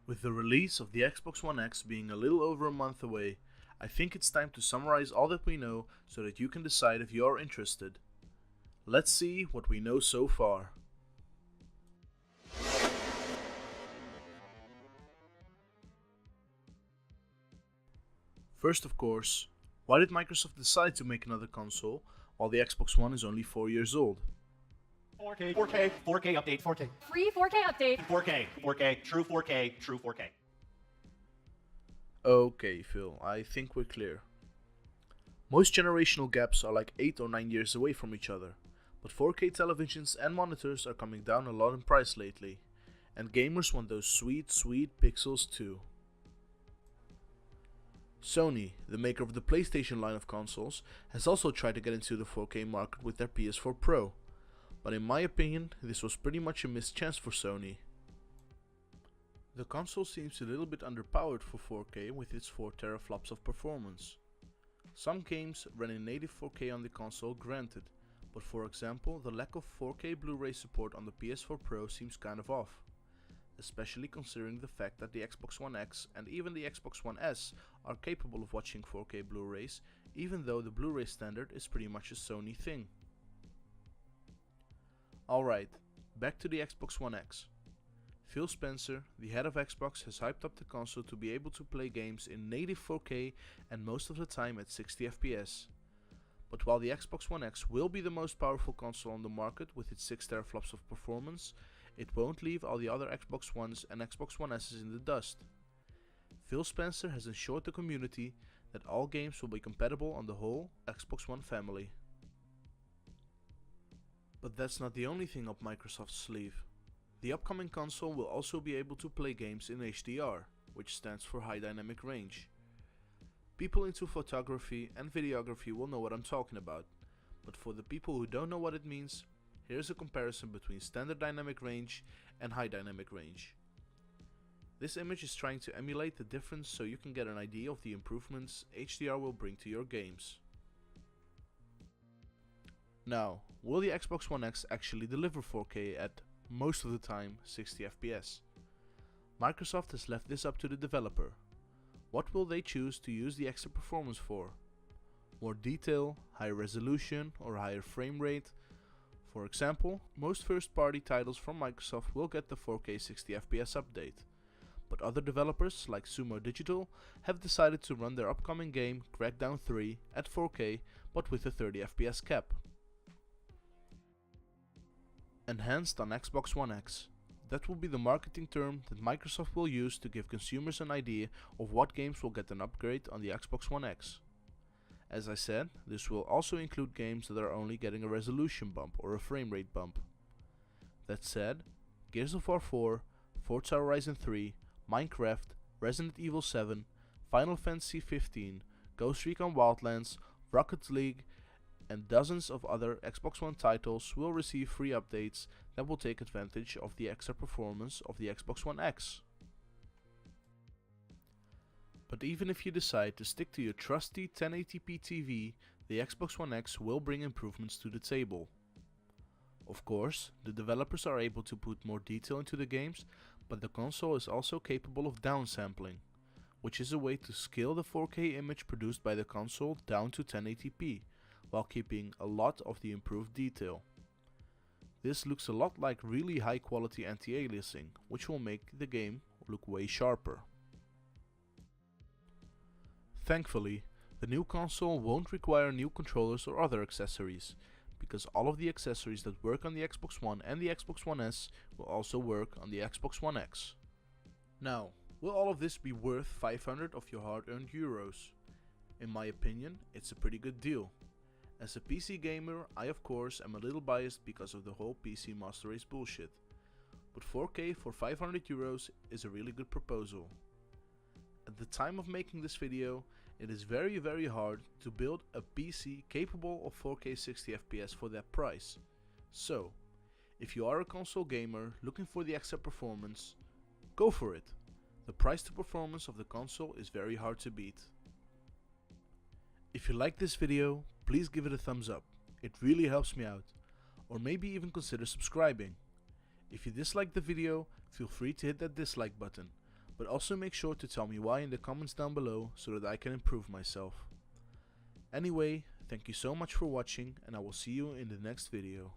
With the release of the Xbox One X being a little over a month away, I think it's time to summarize all that we know so that you can decide if you are interested. Let's see what we know so far. First, of course, why did Microsoft decide to make another console while the Xbox One is only 4 years old? 4K, 4K, 4K update, 4K. Free 4K update. 4K, 4K, true 4K, true 4K. Okay, Phil, I think we're clear. Most generational gaps are like 8 or 9 years away from each other, but 4K televisions and monitors are coming down a lot in price lately, and gamers want those sweet pixels too. Sony, the maker of the PlayStation line of consoles, has also tried to get into the 4K market with their PS4 Pro, but in my opinion, this was pretty much a missed chance for Sony. The console seems a little bit underpowered for 4K with its 4 teraflops of performance. Some games run in native 4K on the console, granted, but for example, the lack of 4K Blu-ray support on the PS4 Pro seems kind of off, especially considering the fact that the Xbox One X and even the Xbox One S are capable of watching 4K Blu-rays, even though the Blu-ray standard is pretty much a Sony thing. Alright, back to the Xbox One X. Phil Spencer, the head of Xbox, has hyped up the console to be able to play games in native 4K and most of the time at 60 FPS. But while the Xbox One X will be the most powerful console on the market with its 6 teraflops of performance, it won't leave all the other Xbox Ones and Xbox One S's in the dust. Phil Spencer has assured the community that all games will be compatible on the whole Xbox One family. But that's not the only thing up Microsoft's sleeve. The upcoming console will also be able to play games in HDR, which stands for High Dynamic Range. People into photography and videography will know what I'm talking about, but for the people who don't know what it means, here's a comparison between standard dynamic range and high dynamic range. This image is trying to emulate the difference so you can get an idea of the improvements HDR will bring to your games. Now, will the Xbox One X actually deliver 4K at, most of the time, 60 FPS? Microsoft has left this up to the developer. What will they choose to use the extra performance for? More detail, higher resolution, or higher frame rate? For example, most first-party titles from Microsoft will get the 4K 60 FPS update, but other developers like Sumo Digital have decided to run their upcoming game Crackdown 3 at 4K but with a 30 FPS cap. Enhanced on Xbox One X. That will be the marketing term that Microsoft will use to give consumers an idea of what games will get an upgrade on the Xbox One X. As I said, this will also include games that are only getting a resolution bump or a frame rate bump. That said, Gears of War 4, Forza Horizon 3, Minecraft, Resident Evil 7, Final Fantasy 15, Ghost Recon Wildlands, Rocket League, and dozens of other Xbox One titles will receive free updates that will take advantage of the extra performance of the Xbox One X. But even if you decide to stick to your trusty 1080p TV, the Xbox One X will bring improvements to the table. Of course, the developers are able to put more detail into the games, but the console is also capable of downsampling, which is a way to scale the 4K image produced by the console down to 1080p, while keeping a lot of the improved detail. This looks a lot like really high quality anti-aliasing, which will make the game look way sharper. Thankfully, the new console won't require new controllers or other accessories, because all of the accessories that work on the Xbox One and the Xbox One S will also work on the Xbox One X. Now, will all of this be worth 500 of your hard-earned euros? In my opinion, it's a pretty good deal. As a PC gamer, I of course am a little biased because of the whole PC Master Race bullshit, but 4K for 500 euros is a really good proposal. At the time of making this video, it is very hard to build a PC capable of 4K 60 FPS for that price. So, if you are a console gamer looking for the extra performance, go for it. The price to performance of the console is very hard to beat. If you like this video, please give it a thumbs up, it really helps me out, or maybe even consider subscribing. If you dislike the video, feel free to hit that dislike button, but also make sure to tell me why in the comments down below so that I can improve myself. Anyway, thank you so much for watching, and I will see you in the next video.